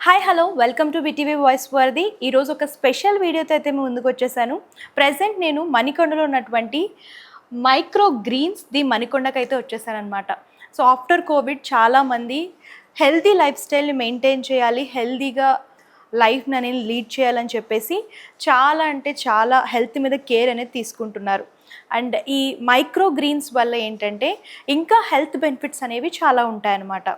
Hi hello welcome to BTV voice వర్ది. ఈరోజు ఒక స్పెషల్ వీడియోతో అయితే ముందుకు వచ్చేసాను. ప్రజెంట్ నేను మణికొండలో ఉన్నటువంటి మైక్రో గ్రీన్స్ ది మణికొండకు అయితే వచ్చేసాను అనమాట. సో ఆఫ్టర్ కోవిడ్ చాలామంది హెల్తీ లైఫ్ స్టైల్ని మెయింటైన్ చేయాలి, హెల్తీగా లైఫ్ని అనేది లీడ్ చేయాలని చెప్పేసి చాలా హెల్త్ మీద కేర్ అనేది తీసుకుంటున్నారు. అండ్ ఈ మైక్రో గ్రీన్స్ వల్ల ఏంటంటే ఇంకా హెల్త్ బెనిఫిట్స్ అనేవి చాలా ఉంటాయన్నమాట.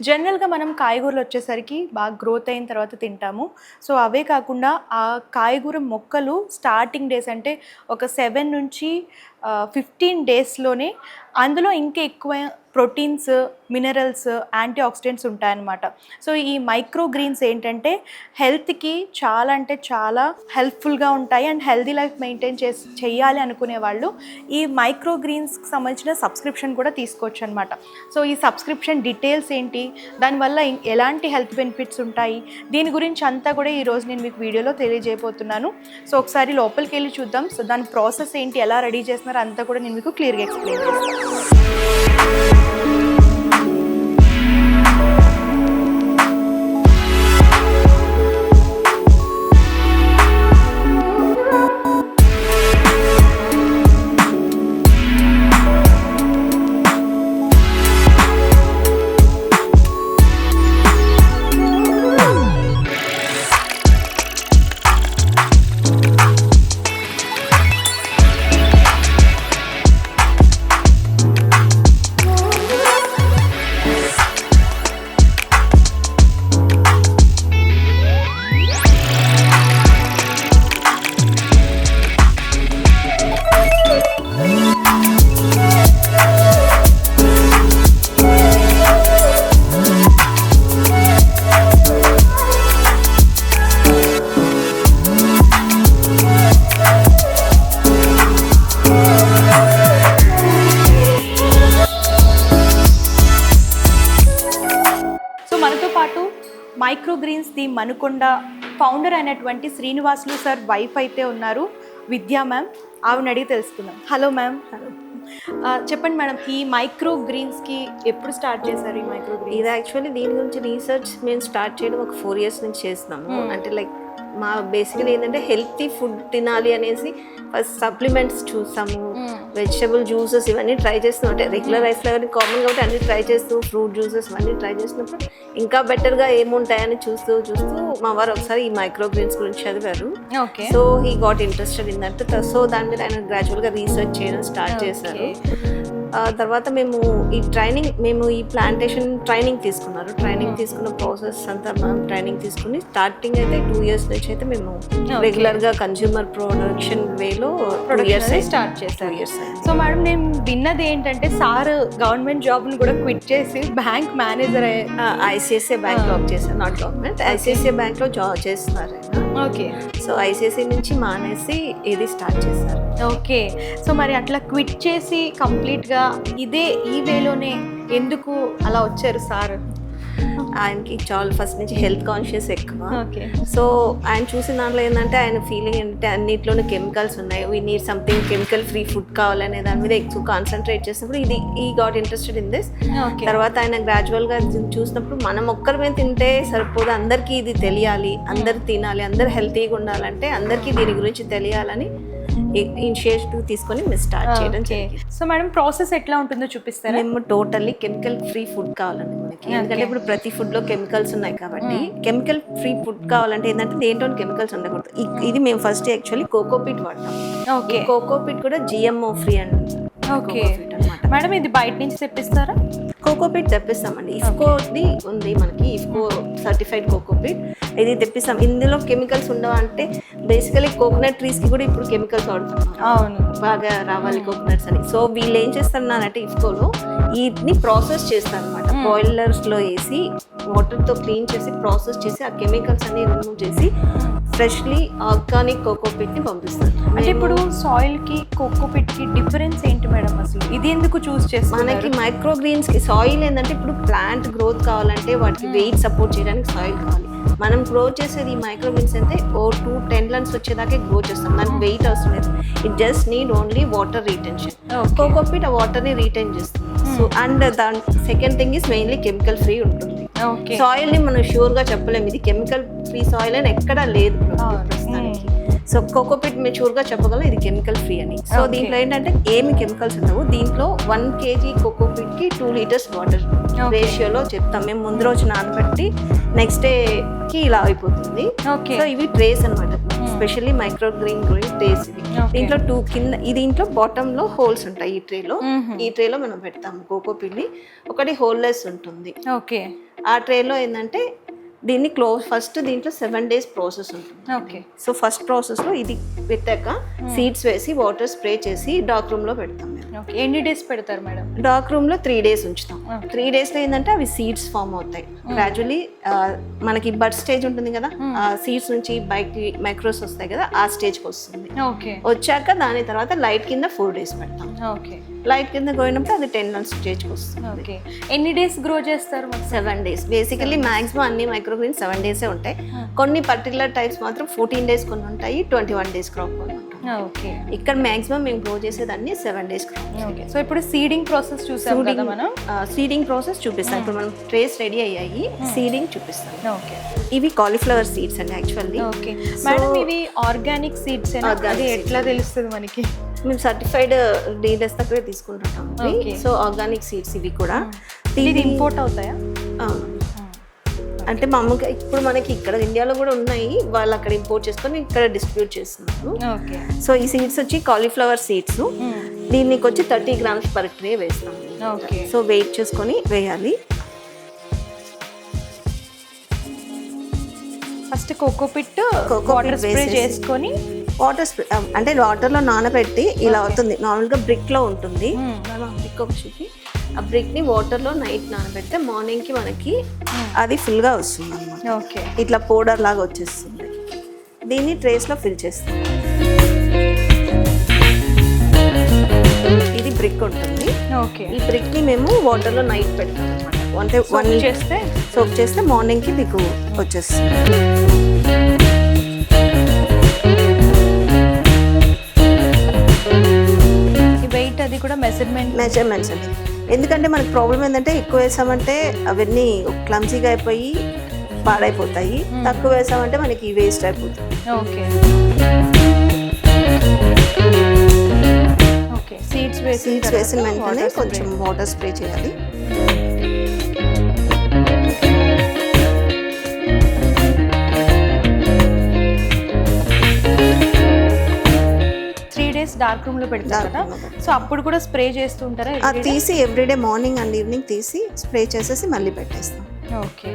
జనరల్గా మనం కాయగూరలు వచ్చేసరికి బాగా గ్రోత్ అయిన తర్వాత తింటాము. సో అవే కాకుండా ఆ కాయగూర మొక్కలు స్టార్టింగ్ డేస్ అంటే ఒక 7 నుంచి 15 డేస్లోనే అందులో ఇంకా ఎక్కువ ప్రోటీన్స్, మినరల్స్, యాంటీ ఆక్సిడెంట్స్ ఉంటాయన్నమాట. సో ఈ మైక్రో గ్రీన్స్ ఏంటంటే హెల్త్కి చాలా హెల్ప్ఫుల్గా ఉంటాయి. అండ్ హెల్తీ లైఫ్ మెయింటైన్ చేయాలి అనుకునే వాళ్ళు ఈ మైక్రో గ్రీన్స్కి సంబంధించిన సబ్స్క్రిప్షన్ కూడా తీసుకోవచ్చు అనమాట. సో ఈ సబ్స్క్రిప్షన్ డీటెయిల్స్ ఏంటి, దానివల్ల ఎలాంటి హెల్త్ బెనిఫిట్స్ ఉంటాయి, దీని గురించి అంతా కూడా ఈరోజు నేను మీకు వీడియోలో తెలియజేయబోతున్నాను. సో ఒకసారి లోపలికి వెళ్ళి చూద్దాం. సో దాని ప్రాసెస్ ఏంటి, ఎలా రెడీ చేస్తున్నారో అంతా కూడా నేను మీకు క్లియర్గా ఎక్స్ప్లెయిన్ చేస్తాను. మనతో పాటు micro greens the Manikonda founder అయినటువంటి శ్రీనివాసులు సార్ వైఫ్ అయితే ఉన్నారు, విద్యా మ్యామ్. ఆవిడని అడిగి తెలుసుకుందాం. Hello ma'am. చెప్పండి మేడం, ఈ మైక్రో గ్రీన్స్కి ఎప్పుడు స్టార్ట్ చేశారు? ఈ మైక్రో గ్రీన్స్ ఇది యాక్చువల్లీ దీని గురించి రీసెర్చ్ మేము స్టార్ట్ చేయడం ఒక 4 years నుంచి చేస్తున్నాము. అంటే లైక్ మా బేసికలీ ఏంటంటే హెల్తీ ఫుడ్ తినాలి అనేసి ఫస్ట్ సప్లిమెంట్స్ చూసాము, వెజిటబుల్ జ్యూసెస్ ఇవన్నీ ట్రై చేస్తున్నాం. అంటే రెగ్యులర్ లైఫ్లో కానీ కామన్ కాబట్టి అన్ని ట్రై చేస్తూ ఫ్రూట్ జ్యూసెస్ ఇవన్నీ ట్రై చేసినప్పుడు ఇంకా బెటర్గా ఏముంటాయని చూస్తూ మా వారు ఒకసారి ఈ మైక్రో గ్రీన్స్ గురించి చదివారు. So he got interested in that. So దాని మీద ఆయన గ్రాడ్యువల్గా రీసెర్చ్ చేయడం స్టార్ట్ చేశారు. తర్వాత మేము ఈ ప్లాంటేషన్ ట్రైనింగ్ తీసుకున్నారు. ట్రైనింగ్ తీసుకున్న ప్రాసెస్ అంతా మనం ట్రైనింగ్ తీసుకుని స్టార్టింగ్ అయితే 2 years నుంచి అయితే మేము రెగ్యులర్గా కన్స్యూమర్ ప్రొడక్షన్ వేలో స్టార్ట్ చేశారు. సో మేడం, నేను విన్నది ఏంటంటే సార్ గవర్నమెంట్ జాబ్ని కూడా క్విట్ చేసి bank manager ICICI bank job చేశారు. నాట్ గవర్నమెంట్, ఐసిఐసిఐ బ్యాంక్లో జాబ్ చేస్తున్నారు. ఓకే. సో ఐసిఐసిఐ నుంచి మానేసి ఇది స్టార్ట్ చేశారు. ఓకే. సో మరి అట్లా క్విట్ చేసి కంప్లీట్గా ఈ వేలోనే ఎందుకు అలా వచ్చారు సార్? ఆయనకి చాలా ఫస్ట్ నుంచి హెల్త్ కాన్షియస్ ఎక్కువ. ఓకే. సో ఆయన చూసిన దాంట్లో ఏంటంటే ఆయన ఫీలింగ్ ఏంటంటే అన్నిట్లోనే కెమికల్స్ ఉన్నాయి, we need something chemical free food కావాలనే దాని మీద ఎక్కువ కాన్సన్ట్రేట్ చేసినప్పుడు ఈ గాట్ ఇంట్రెస్టెడ్ ఇన్ దిస్. తర్వాత ఆయన గ్రాడ్యువల్గా చూసినప్పుడు మనం ఒక్కరిమే తింటే సరిపోదు, అందరికీ ఇది తెలియాలి, అందరు తినాలి, అందరు హెల్తీగా ఉండాలంటే అందరికీ దీని గురించి తెలియాలని ఇనిషియేటివ్ తీసుకొని మేము స్టార్ట్ చేయడం జరిగింది. సో మేడం, ప్రాసెస్ ఎట్లా ఉంటుందో చూపిస్తారా? మేము టోటల్లీ కెమికల్ ఫ్రీ ఫుడ్ కావాలండి మనకి. ఎందుకంటే ఇప్పుడు ప్రతి ఫుడ్ లో కెమికల్స్ ఉన్నాయి కాబట్టి కెమికల్ ఫ్రీ ఫుడ్ కావాలంటే ఏంటంటే దేంట్లో కెమికల్స్ ఉండకూడదు. ఇది మేము ఫస్ట్ యాక్చువల్లీ కోకోపీట్ వాడతాం. ఓకే. కోకోపీట్ కూడా జిఎంఓ ఫ్రీ అండి. ఓకే మేడం, ఇది బయట నుంచి తెప్పిస్తారా? కోకోపీట్ తెప్పిస్తామండి. ఇఫ్కోది ఉంది మనకి, ఇఫ్కో సర్టిఫైడ్ కోకోపీట్ ఇది తెప్పిస్తాం. ఇందులో కెమికల్స్ ఉండవా అంటే బేసికలీ కోకోనట్ ట్రీస్కి కూడా ఇప్పుడు కెమికల్స్ వాడుతున్నాం. అవును, బాగా రావాలి కోకోనట్స్ అని. సో వీళ్ళు ఏం చేస్తున్నారంటే ఇఫ్కోలో వీటిని ప్రాసెస్ చేస్తారు అనమాట. బాయిలర్స్లో వేసి వాటర్తో క్లీన్ చేసి ప్రాసెస్ చేసి ఆ కెమికల్స్ అన్ని రిమూవ్ చేసి ఫ్రెష్లీ ఆర్గానిక్ కోకోపీట్ని పంపిస్తారు. అంటే ఇప్పుడు సాయిల్కి కోకోపీట్కి డిఫరెన్స్ ఏంటి మేడం? అసలు ఇది ఎందుకు చూస్ చేస్తాం? మనకి మైక్రో గ్రీన్స్కి సాయిల్ ఏంటంటే ఇప్పుడు ప్లాంట్ గ్రోత్ కావాలంటే వాటికి వెయిట్ సపోర్ట్ చేయడానికి సాయిల్ కావాలి. మనం గ్రో చేసేది ఈ మైక్రో గ్రీన్స్ అయితే 2-10 tons వచ్చేదాకే గ్రో చేస్తాం. దానికి వెయిట్ అవసరం లేదు. It just need only water retention. Cocopeat ఆ వాటర్ని రీటైన్ చేస్తుంది. సో అండ్ దాని second thing is mainly chemical free ఉంటుంది. ఓకే సాయిల్ ని మనం షూర్ గా చెప్పలేము, ఇది కెమికల్ ఫ్రీ సాయిల్ అని ఎక్కడా లేదు ప్రస్తుతానికి. సో కోకోపీట్ మేము షూర్ గా చెప్పగలం ఇది కెమికల్ ఫ్రీ అని. సో దీంట్లో ఏంటంటే ఏమి కెమికల్స్ ఉండవు. దీంట్లో 1 kg కోకోపీట్ కి 2 liters వాటర్ రేషియోలో చెప్తాం మేము. ముందు రోజు నానబెట్టి నెక్స్ట్ డే కి ఇలా అయిపోతుంది. సో ఇవి ట్రేస్ అనమాట, స్పెషల్లీ మైక్రో గ్రీన్ ట్రేస్ ఇవి. దీంట్లో 2 కింద, ఈ దీంట్లో బాటమ్ లో హోల్స్ ఉంటాయి. ఈ ట్రేలో మనం పెడతాము కోకోపీట్ ని. ఒకటి హోల్లెస్ ఉంటుంది. ఓకే ఆ ట్రేలో ఏంటంటే దీన్ని ఫస్ట్ దీంట్లో 7 days ప్రాసెస్ ఉంటుంది. ఓకే సో ఫస్ట్ ప్రాసెస్ లో ఇది పెట్టాక సీడ్స్ వేసి వాటర్ స్ప్రే చేసి డార్క్ రూమ్ లో పెడతాం మేము. ఓకే ఎన్ని డేస్ పెడతారు మేడం? డార్క్ రూమ్ లో 3 days ఉంచుతాం. 3 days లో ఏంటంటే అవి సీడ్స్ ఫామ్ అవుతాయి గ్రాడ్యువల్లీ. మనకి బడ్ స్టేజ్ ఉంటుంది కదా, ఆ సీడ్స్ నుంచి బయటికి మైక్రోస్ వస్తాయి కదా, ఆ స్టేజ్కి వస్తుంది. ఓకే వచ్చాక దాని తర్వాత లైట్ కింద 4 days పెడతాం. ఓకే లైట్ కింద పోయినప్పుడు అది 10 months స్టేజ్కి వస్తుంది. ఓకే ఎన్ని డేస్ గ్రో చేస్తారు? 7 days. బేసికలీ మాక్సిమం అన్ని మైక్రోగ్రీన్స్ 7 days ఉంటాయి. కొన్ని పర్టికులర్ టైప్స్ మాత్రం 14 days కొన్ని ఉంటాయి, 21 days క్రాప్ కొన్ని ఉంటాయి. ఓకే ఇక్కడ మాక్సిమం మేము గ్రో చేసేదాన్ని 7 days క్రాప్. ఓకే సో ఇప్పుడు సీడింగ్ ప్రాసెస్ చూసాం కదా మనం. సీడింగ్ ప్రాసెస్ చూపిస్తాం. ఇప్పుడు మనం ట్రేస్ రెడీ అయ్యాయి, సీడింగ్ చూపిస్తాం. ఓకే ఇవి కాలీఫ్లవర్ సీడ్స్ అండి యాక్చువల్లీ. ఓకే మేడం ఇవి ఆర్గానిక్ సీడ్స్ అది ఎట్లా తెలుస్తుంది మనకి? మేము సర్టిఫైడ్ డీలర్స్ దగ్గర తీసుకుంటున్నాం. సో ఆర్గానిక్ సీడ్స్ ఇవి కూడా. ఇది ఇంపోర్ట్ అవుతాయా? అంటే మామూలుగా ఇప్పుడు మనకి ఇక్కడ ఇండియాలో కూడా ఉన్నాయి, వాళ్ళు అక్కడ ఇంపోర్ట్ చేసుకొని ఇక్కడ డిస్ట్రిబ్యూట్ చేస్తున్నారు. సో ఈ సీడ్స్ వచ్చి కాలీఫ్లవర్ సీడ్స్. దీనికి వచ్చి 30 grams per tray వేస్తాం. సో వెయిట్ చేసుకొని వేయాలి. ఫస్ట్ కోకోపిట్ వాటర్ స్ప్రే చేసుకొని వాటర్ స్ప్రే అంటే వాటర్లో నానబెట్టి ఇలా అవుతుంది. నార్మల్గా బ్రిక్లో ఉంటుంది, బ్రిక్ ఒక చూపి ఆ బ్రిక్ని వాటర్లో నైట్ నానబెడితే మార్నింగ్కి మనకి అది ఫుల్గా వస్తుంది అన్నమాట. ఓకే ఇట్లా పౌడర్ లాగా వచ్చేస్తుంది. దీన్ని ట్రేస్లో ఫిల్ చేస్తాం. ఇది బ్రిక్ ఉంటుంది. ఓకే ఈ బ్రిక్ని మేము వాటర్లో నైట్ పెడతాం అనమాట. అంటే 1 చేస్తే సోక్ చేస్తే మార్నింగ్కి మీకు వచ్చేస్తుంది. వెయిట్ అది కూడా మెజర్మెంట్స్ అండి. ఎందుకంటే మనకి ప్రాబ్లం ఏంటంటే ఎక్కువ వేసామంటే అవన్నీ క్లమ్సీగా అయిపోయి పాడైపోతాయి, తక్కువ వేసామంటే మనకి వేస్ట్ అయిపోతుంది. ఓకే ఓకే సీడ్స్ వేసిన వెంటనే కొంచెం వాటర్ స్ప్రే చేయాలి. డార్క్ రూమ్ లో పెడతారు కదా, సో అప్పుడు కూడా స్ప్రే చేస్తూ ఉంటారా? తీసి ఎవ్రీడే మార్నింగ్ అండ్ ఈవినింగ్ తీసి స్ప్రే చేసేసి మళ్ళీ పెట్టేస్తాం. ఓకే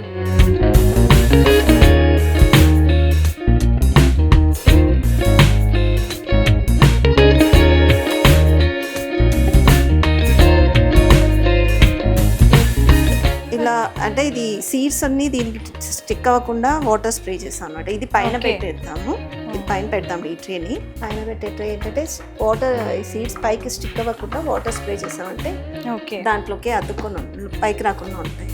ఇలా అంటే ఇది సీడ్స్ అన్ని దీనికి స్టిక్ అవ్వకుండా వాటర్ స్ప్రే చేస్తాం అనమాట. ఇది పైన పెట్టేద్దాము, ఇది పైన పెడతాం. ఈ ట్రేని పైన పెట్టే ట్రే ఏంటంటే వాటర్ సీడ్స్ పైకి స్టిక్ అవ్వకుండా వాటర్ స్ప్రే చేసామంటే ఓకే దాంట్లోకి అతుక్కొని పైకి రాకుండా ఉంటాయి.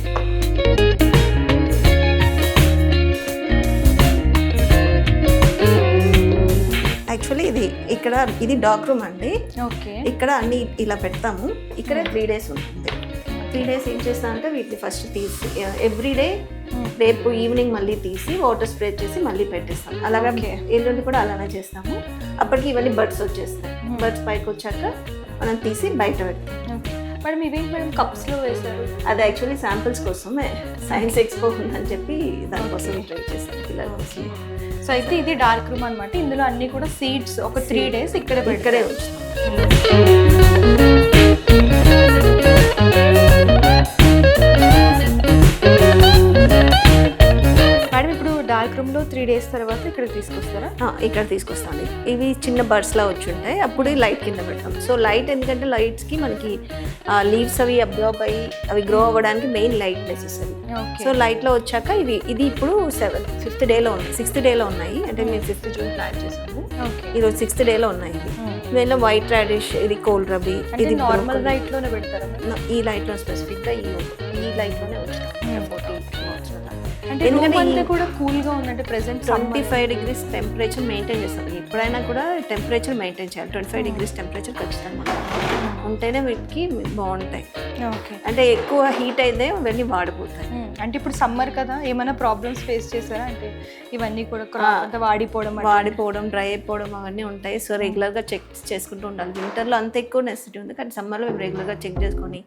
యాక్చువల్లీ ఇది డార్క్ రూమ్ అండి. ఓకే ఇక్కడ అన్ని ఇలా పెడతాము. ఇక్కడ 3 days ఉంటుంది. 3 days ఏం చేస్తామంటే వీటిని ఫస్ట్ తీసి ఎవ్రీడే రేపు ఈవినింగ్ మళ్ళీ తీసి వాటర్ స్ప్రే చేసి మళ్ళీ పెట్టేస్తాం. అలాగే ఎల్లుండి కూడా అలానే చేస్తాము. అప్పటికి ఇవన్నీ బర్డ్స్ వచ్చేస్తాయి. బర్డ్స్ పైకి వచ్చాక మనం తీసి బయట పెడతాం. మేడం ఇవేంటి మేడం కప్స్లో వేశారు? అది యాక్చువల్లీ శాంపిల్స్ కోసమే, సైన్స్ ఎక్స్పో ఉందని చెప్పి దానికోసం ట్రై చేస్తాం పిల్లల కోసం. సో అయితే ఇది డార్క్ రూమ్ అనమాట. ఇందులో అన్ని కూడా సీడ్స్ ఒక 3 days ఇక్కడే ఉంచుతాం. మేడం ఇప్పుడు డార్క్ రూమ్ లో 3 days తర్వాత ఇక్కడ తీసుకొస్తారా? ఇక్కడ తీసుకొస్తాను. ఇవి చిన్న బర్డ్స్ లా వచ్చి ఉంటాయి, అప్పుడు లైట్ కింద పెడతాం. సో లైట్ ఎందుకంటే లైట్స్ కి మనకి లీవ్స్ అవి అబ్జర్వ్ అయ్యి అవి గ్రో అవ్వడానికి main light necessary. So light లో వచ్చాక ఇది ఇప్పుడు 5th dayలో ఉన్నాయి, 6th dayలో ఉన్నాయి. అంటే మేము 5th June ప్లాన్ చేసాము, ఈరోజు 6th dayలో ఉన్నాయి. దీనిలో వైట్ రాడిష్, ఇది కోల్డ్ రబీ. ఇది నార్మల్ లైట్ లోనే పెడతారా? ఈ లైట్ లో స్పెసిఫిక్ గా ఈ లైట్ లోనే వచ్చాం. ఎందుకంటే కూడా కూల్ గా ఉందంటే ప్రెసెంట్ 25 degrees టెంపరేచర్ మెయింటైన్ చేస్తాం. ఎప్పుడైనా కూడా టెంపరేచర్ మెయింటైన్ చేయాలి. 25 degrees టెంపరేచర్ ఖచ్చితంగా ఉంటేనే వీటికి బాగుంటాయి. అంటే ఎక్కువ హీట్ అయితే అవన్నీ వాడిపోతాయి. అంటే ఇప్పుడు సమ్మర్ కదా, ఏమైనా ప్రాబ్లమ్స్ ఫేస్ చేశారా? అంటే ఇవన్నీ కూడా అంతా వాడిపోవడం డ్రై అయిపోవడం అవన్నీ ఉంటాయి. సో రెగ్యులర్గా చెక్ చేసుకుంటూ ఉండాలి. వింటర్లో అంత ఎక్కువ నెసిటీ ఉంది, కానీ సమ్మర్లో మేము రెగ్యులర్గా చెక్ చేసుకొని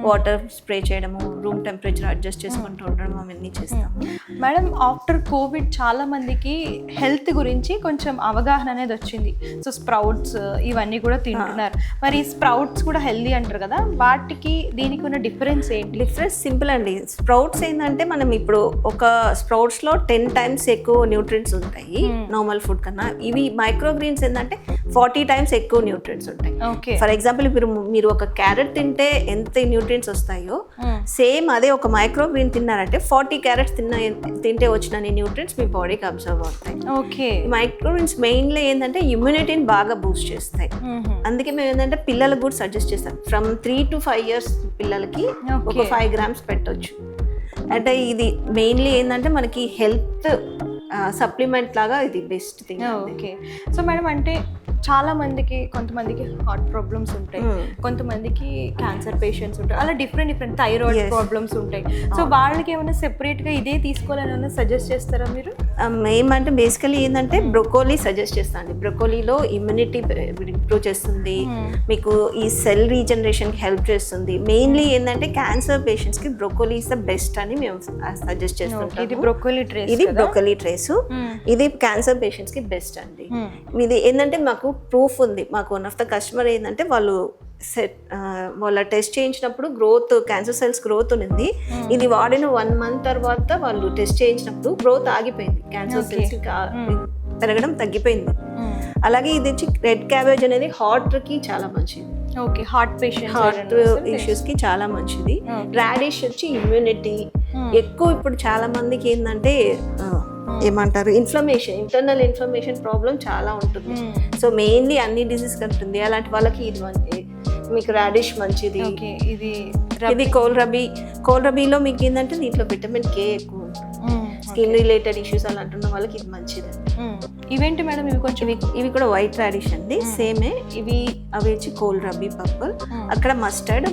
వాటర్ స్ప్రే చేయడము, రూమ్ టెంపరేచర్ అడ్జస్ట్ చేసుకుంటూ ఉండడం అవన్నీ చేస్తాము. మేడం, ఆఫ్టర్ కోవిడ్ చాలా మందికి హెల్త్ గురించి కొంచెం అవగాహన అనేది వచ్చింది. సో స్ప్రౌట్స్ ఇవన్నీ కూడా తింటున్నారు. మరి స్ప్రౌట్స్ కూడా హెల్దీ అంటారు కదా, వాటికి దీనికి ఉన్న డిఫరెన్స్ ఏంటి? డిఫరెన్స్ సింపుల్ అండి. స్ప్రౌట్స్ ఏంటంటే మనం ఇప్పుడు ఒక స్ప్రౌట్స్లో 10 times ఎక్కువ న్యూట్రియంట్స్ ఉంటాయి నార్మల్ ఫుడ్ కన్నా. ఇవి మైక్రోగ్రీన్స్ ఏంటంటే 40 times ఎక్కువ న్యూట్రియంట్స్ ఉంటాయి. ఫర్ ఎగ్జాంపుల్ ఇప్పుడు మీరు ఒక క్యారెట్ తింటే ఎంత న్యూట్రియంట్స్ వస్తాయో సేమ్ అదే ఒక మైక్రోగ్రీన్ తిన్నారంటే 40 carrots తింటే వచ్చిన న్యూట్రియంట్స్ మీ బాడీకి అబ్జర్వ్ అవుతాయి. మైక్రోగ్రీన్స్ మెయిన్లీ ఏంటంటే ఇమ్యూనిటీని బాగా బూస్ట్ చేస్తాయి. అందుకే మేము ఏంటంటే పిల్లలకు కూడా సజెస్ట్ చేస్తాం, ఫ్రమ్ 3 to 5 years పిల్లలకి ఒక 5 grams పెట్టొచ్చు. అంటే ఇది మెయిన్లీ ఏంటంటే మనకి హెల్త్ సప్లిమెంట్ లాగా ఇది best thing. Okay. So madam, అంటే చాలా మందికి, కొంతమందికి హార్ట్ ప్రాబ్లమ్స్ ఉంటాయి, కొంతమందికి క్యాన్సర్ పేషెంట్స్ ఉంటాయి, అలా డిఫరెంట్ థైరాయిడ్ ప్రాబ్లమ్స్ ఉంటాయి. సో వాళ్ళకి ఏమైనా సెపరేట్గా ఇదే తీసుకోవాలని ఏమైనా సజెస్ట్ చేస్తారా మీరు? ఏమంటే బేసికలీ ఏంటంటే బ్రొకోలీ సజెస్ట్ చేస్తాను. బ్రొకోలీలో ఇమ్యూనిటీ ఇంప్రూవ్ చేస్తుంది, మీకు ఈ సెల్ రీజనరేషన్కి హెల్ప్ చేస్తుంది. మెయిన్లీ ఏంటంటే క్యాన్సర్ పేషెంట్స్కి బ్రొకోలీ ఇస్ ద బెస్ట్ అని మేము సజెస్ట్ చేస్తాం. ఇది బ్రొకోలీ ట్రేస్, ఇది క్యాన్సర్ పేషెంట్స్కి బెస్ట్ అండి. ఇది ఏంటంటే మాకు ప్రూఫ్ ఉంది. మాకు వన్ ఆఫ్ ద కస్టమర్ ఏంటంటే వాళ్ళ టెస్ట్ చేయించినప్పుడు క్యాన్సర్ సెల్స్ గ్రోత్ ఉంది. ఇది వాడిన 1 month తర్వాత వాళ్ళు టెస్ట్ చేయించినప్పుడు గ్రోత్ ఆగిపోయింది, క్యాన్సర్ సెల్స్ పెరగడం తగ్గిపోయింది. అలాగే ఇది వచ్చి రెడ్ క్యాబేజ్ అనేది హార్ట్కి చాలా మంచిది. హార్ట్ ఇష్యూస్ కి చాలా మంచిది. రాడిష్ వచ్చి ఇమ్యూనిటీ ఎక్కువ. ఇప్పుడు చాలా మందికి ఏంటంటే ఏమంటారు, ఇంటర్నల్ ఇన్ఫ్లమేషన్ ప్రాబ్లం చాలా ఉంటుంది. సో మెయిన్లీ అన్ని డిసీజ్ ఉంటుంది. అలాంటి వాళ్ళకి ఇది మీకు రాడిష్ మంచిది. ఇది కోల్రబీలో మీకు ఏంటంటే దీంట్లో విటమిన్ K ఎక్కువ ఉంటుంది. స్కిన్ రిలేటెడ్ ఇష్యూస్ అలా అంటున్న వాళ్ళకి ఇది మంచిది. ఇవేంటి మేడం? ఇవి కూడా వైట్ రాడిష్ అండి, సేమే. అవి వచ్చి కోల్రబీ పర్పుల్. అక్కడ మస్టర్డ్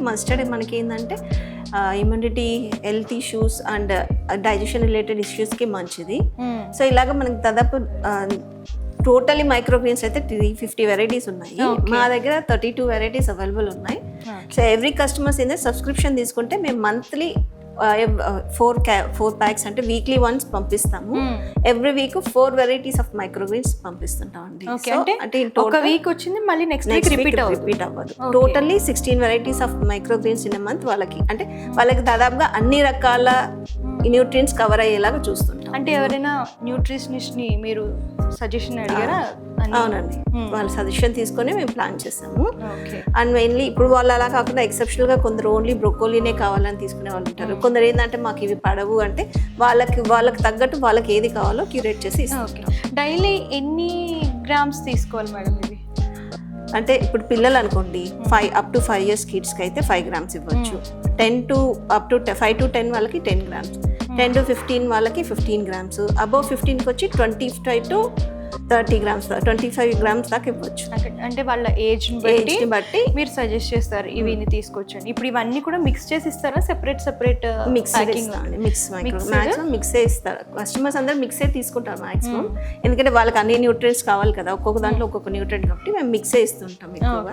మనకి ఏంటంటే immunity, health issues and digestion related ఇష్యూస్కి మంచిది. సో ఇలాగ మనకి దాదాపు టోటలీ మైక్రోగ్రీన్స్ అయితే 350 varieties ఉన్నాయి. మా దగ్గర 32 varieties అవైలబుల్ ఉన్నాయి. సో ఎవ్రీ కస్టమర్స్ ఏంటంటే సబ్స్క్రిప్షన్ తీసుకుంటే మేము మంత్లీ 4 packs అంటే వీక్లీ వన్స్ పంపిస్తాము. Every week 4 varieties of microgreens పంపిస్తుంటాం అండి. అంటే ఒక వీక్ వచ్చింది, మళ్ళీ నెక్స్ట్ వీక్ రిపీట్ అవ్వదు. Totally 16 varieties of microgreens in month. వాళ్ళకి దాదాపుగా అన్ని రకాల న్యూట్రియంట్స్ కవర్ అయ్యేలాగా చూస్తుంటాం. అంటే ఎవరైనా న్యూట్రిషనిస్ట్ ని మీరు సజెషన్ అడిగారా? అవునండి, వాళ్ళ సజెషన్ తీసుకొని మేము ప్లాన్ చేస్తాము. అండ్ మెయిన్లీ ఇప్పుడు వాళ్ళు అలా కాకుండా ఎక్సెప్షనల్ గా కొందరు ఓన్లీ బ్రొకోలీనే కావాలని తీసుకునే వాళ్ళు ఉంటారు. కొందరు ఏంటంటే మాకు ఇవి పడవు అంటే వాళ్ళకి తగ్గట్టు వాళ్ళకి ఏది కావాలో క్యూరేట్ చేసి ఇస్తాం. డైలీ ఎన్ని గ్రామ్స్ తీసుకోవాలి మేడం ఇవి? అంటే ఇప్పుడు పిల్లలు అనుకోండి, up to 5 years కిడ్స్కి అయితే 5 grams ఇవ్వచ్చు. 5 to 10 వాళ్ళకి 10 grams, 10 to 15 వాళ్ళకి 15 grams, అబౌవ్ 15కి వచ్చి 25 to 30 grams, 25 grams దాకా ఇవ్వచ్చు. అంటే వాళ్ళ ఏజ్ బట్టి మీరు సజెస్ట్ చేస్తారు ఇవిని తీసుకొచ్చండి. ఇప్పుడు ఇవన్నీ కూడా మిక్స్ చేసి ఇస్తారా? సెపరేట్ మిక్సే ఇస్తారు. కస్టమర్స్ అందరూ మిక్సే తీసుకుంటారు మాక్సిమం, ఎందుకంటే వాళ్ళకి అన్ని న్యూట్రియంట్స్ కావాలి కదా, ఒక్కొక్క దాంట్లో ఒక్కొక్క న్యూట్రియంట్ కాబట్టి మేము మిక్సే ఇస్తుంటాం ఎక్కువగా.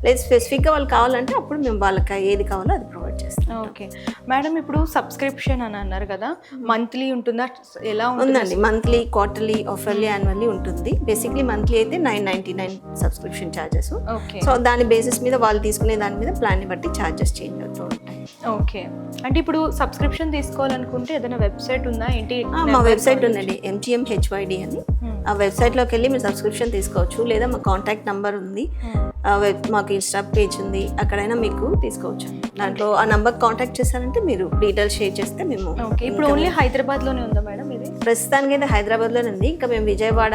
లేదు స్పెసిఫిక్గా వాళ్ళు కావాలంటే అప్పుడు మేము వాళ్ళకి ఏది కావాలో అది ప్రొవైడ్ చేస్తాం. ఓకే మేడం, ఇప్పుడు సబ్స్క్రిప్షన్ అని అన్నారు కదా, మంత్లీ ఉంటుందా? ఎలా ఉందండి? మంత్లీ, క్వార్టర్లీ, ఆఫర్లీ, యాన్యువల్లీ ఉంటుంది. బేసిక్లీ మంత్లీ అయితే 999 సబ్స్క్రిప్షన్ ఛార్జెస్. సో దాని బేసిస్ మీద వాళ్ళు తీసుకునే దాని మీద ప్లాన్ ని బట్టి ఛార్జెస్ చేంజ్ అవుతూ ఉంటాయి. ఓకే, అంటే ఇప్పుడు సబ్స్క్రిప్షన్ తీసుకోవాలనుకుంటే ఏదైనా వెబ్సైట్ ఉందా ఏంటి? మా వెబ్సైట్ ఉందండి, MGMHYD అని. ఆ వెబ్సైట్లోకి వెళ్ళి మీరు సబ్స్క్రిప్షన్ తీసుకోవచ్చు, లేదా మా కాంటాక్ట్ నెంబర్ ఉంది, మాకు ఇన్స్టా పేజ్ ఉంది, అక్కడైనా మీకు తీసుకోవచ్చు. దాంట్లో ఆ నెంబర్ కాంటాక్ట్ చేశారంటే మీరు డీటెయిల్స్ షేర్ చేస్తే మేము. ఇప్పుడు ఓన్లీ హైదరాబాద్లోనే ఉందా మేడం ఇది? ప్రస్తుతానికి అయితే హైదరాబాద్లోనే ఉంది. ఇంకా మేము విజయవాడ,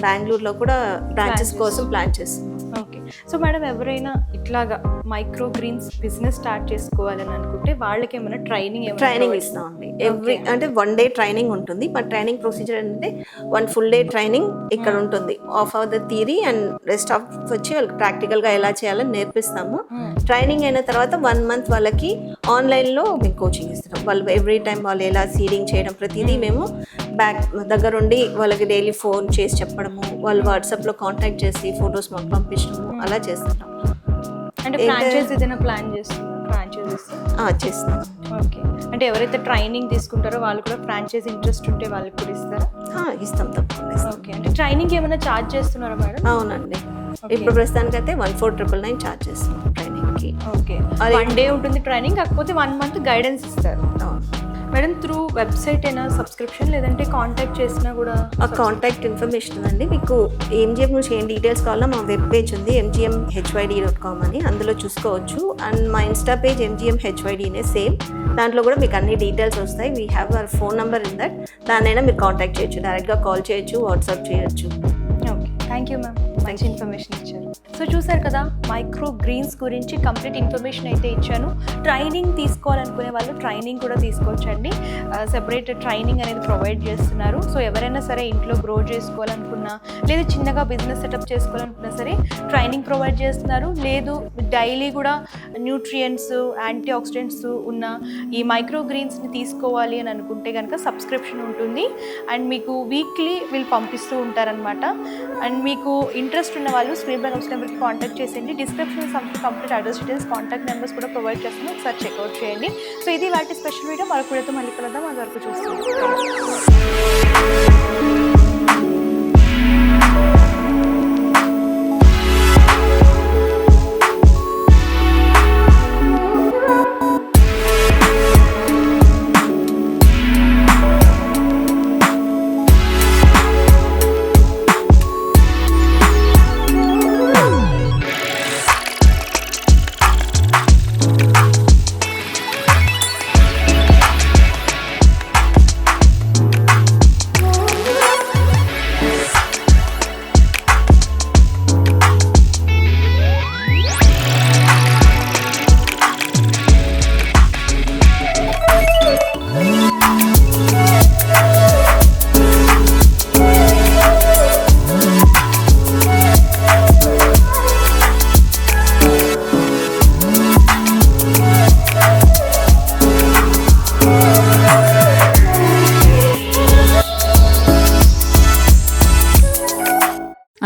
బెంగళూరులో కూడా బ్రాంచెస్ కోసం ప్లాన్ చేస్తున్నాం. ఓకే, సో మేడం ఎవరైనా ఇట్లా ఇట్లాగా మైక్రో గ్రీన్స్ బిజినెస్ స్టార్ట్ చేసుకోవాలని అనుకుంటే వాళ్ళకి ఏమైనా ట్రైనింగ్ ఇస్తామండి. అంటే 1 డే ట్రైనింగ్ ఉంటుంది. మా ట్రైనింగ్ ప్రొసీజర్ అంటే 1 full day ట్రైనింగ్ ఇక్కడ ఉంటుంది. Of the theory and rest of వచ్చి వాళ్ళకి ప్రాక్టికల్గా ఎలా చేయాలని నేర్పిస్తాము. ట్రైనింగ్ అయిన తర్వాత 1 month వాళ్ళకి ఆన్లైన్లో మేము కోచింగ్ ఇస్తున్నాం. వాళ్ళు ఎవ్రీ టైం వాళ్ళు ఎలా సీడింగ్ చేయడం ప్రతిదీ మేము దగ్గరుండి వాళ్ళకి డైలీ ఫోన్ చేసి చెప్పడము, వాళ్ళు వాట్సాప్లో కాంటాక్ట్ చేసి ఫొటోస్ మాకు పంపించడము అలా చేస్తున్నాం. అంటే ఫ్రాంచైజ్ ఏదైనా ప్లాన్ చేస్తున్నాం చేస్తున్నాం. ఓకే, అంటే ఎవరైతే ట్రైనింగ్ తీసుకుంటారో వాళ్ళు కూడా ఫ్రాంచైజ్ ఇంట్రెస్ట్ ఉంటే వాళ్ళకి కూడా ఇస్తారా? ఇస్తాం తప్పకుండా. ఓకే, అంటే ట్రైనింగ్ ఏమైనా ఛార్జ్ చేస్తున్నారా మేడం? అవునండి, ఇప్పుడు ప్రస్తుతానికి అయితే 14,999 ఛార్జ్ చేస్తున్నాం ట్రైనింగ్కి. ఓకే, 1 day ఉంటుంది ట్రైనింగ్, కాకపోతే 1 month గైడెన్స్ ఇస్తారు. మేడం త్రూ వెబ్సైట్ అయినా సబ్స్క్రిప్షన్ లేదంటే కాంటాక్ట్ చేసినా కూడా? ఆ కాంటాక్ట్ ఇన్ఫర్మేషన్ ఉందండి. మీకు ఎంజిఎం నుంచి ఏం డీటెయిల్స్ కావాలో మా వెబ్ పేజ్ ఉంది mgmhyd.com అని, అందులో చూసుకోవచ్చు. అండ్ మా ఇన్స్టా పేజ్ mgmhydనే సేమ్, దాంట్లో కూడా మీకు అన్ని డీటెయిల్స్ వస్తాయి. We have our phone number in that, దాన్నైనా మీరు కాంటాక్ట్ చేయొచ్చు, డైరెక్ట్గా కాల్ చేయొచ్చు, వాట్సాప్ చేయొచ్చు. ఓకే, థ్యాంక్ యూ మ్యామ్, మంచి ఇన్ఫర్మేషన్ ఇచ్చారు. సో చూసారు కదా, మైక్రో గ్రీన్స్ గురించి కంప్లీట్ ఇన్ఫర్మేషన్ అయితే ఇచ్చాను. ట్రైనింగ్ తీసుకోవాలనుకునే వాళ్ళు ట్రైనింగ్ కూడా తీసుకోవచ్చండి. సెపరేట్ ట్రైనింగ్ అనేది ప్రొవైడ్ చేస్తున్నారు. సో ఎవరైనా సరే ఇంట్లో గ్రో చేసుకోవాలనుకున్నా, లేదు చిన్నగా బిజినెస్ సెటప్ చేసుకోవాలనుకున్నా సరే ట్రైనింగ్ ప్రొవైడ్ చేస్తున్నారు. లేదు డైలీ కూడా న్యూట్రియంట్స్, యాంటీ ఆక్సిడెంట్స్ ఉన్న ఈ మైక్రో గ్రీన్స్ని తీసుకోవాలి అని అనుకుంటే కనుక సబ్స్క్రిప్షన్ ఉంటుంది. అండ్ మీకు వీక్లీ వీళ్ళు పంపిస్తూ ఉంటారనమాట. అండ్ మీకు ఇంట్రెస్ట్ ఉన్న వాళ్ళు స్క్రీన్ పైన వచ్చిన నెంబర్కి కాంటాక్ట్ చేసేయండి. Description complete address details, contact numbers కూడా ప్రొవైడ్ చేస్తాను, ఒకసారి చెక్అవుట్ చేయండి. సో ఇది వాటి స్పెషల్ వీడియో. మరొక వీడియోతో మళ్ళీ కలుద్దాం. అది వరకు చూస్తాం.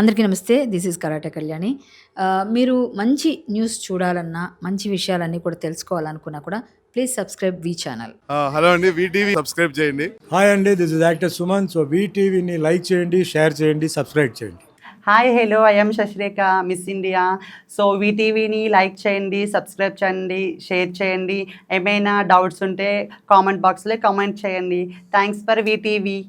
అందరికీ నమస్తే, దిస్ ఈజ్ కరాటే కళ్యాణి. మీరు మంచి న్యూస్ చూడాలన్నా, మంచి విషయాలన్నీ కూడా తెలుసుకోవాలనుకున్నా కూడా ప్లీజ్ సబ్స్క్రైబ్ వి ఛానల్. హలో అండి, వీటీవీ సబ్స్క్రైబ్ చేయండి. హాయ్ అండి, this is actor Suman. So వీటీవీని లైక్ చేయండి, షేర్ చేయండి, సబ్స్క్రైబ్ చేయండి. Hi hello, I'm Sashirekha, Miss India. So వీటీవీని లైక్ చేయండి, సబ్స్క్రైబ్ చేయండి, షేర్ చేయండి. ఏమైనా డౌట్స్ ఉంటే కామెంట్ బాక్స్లో కామెంట్ చేయండి. Thanks for VTV.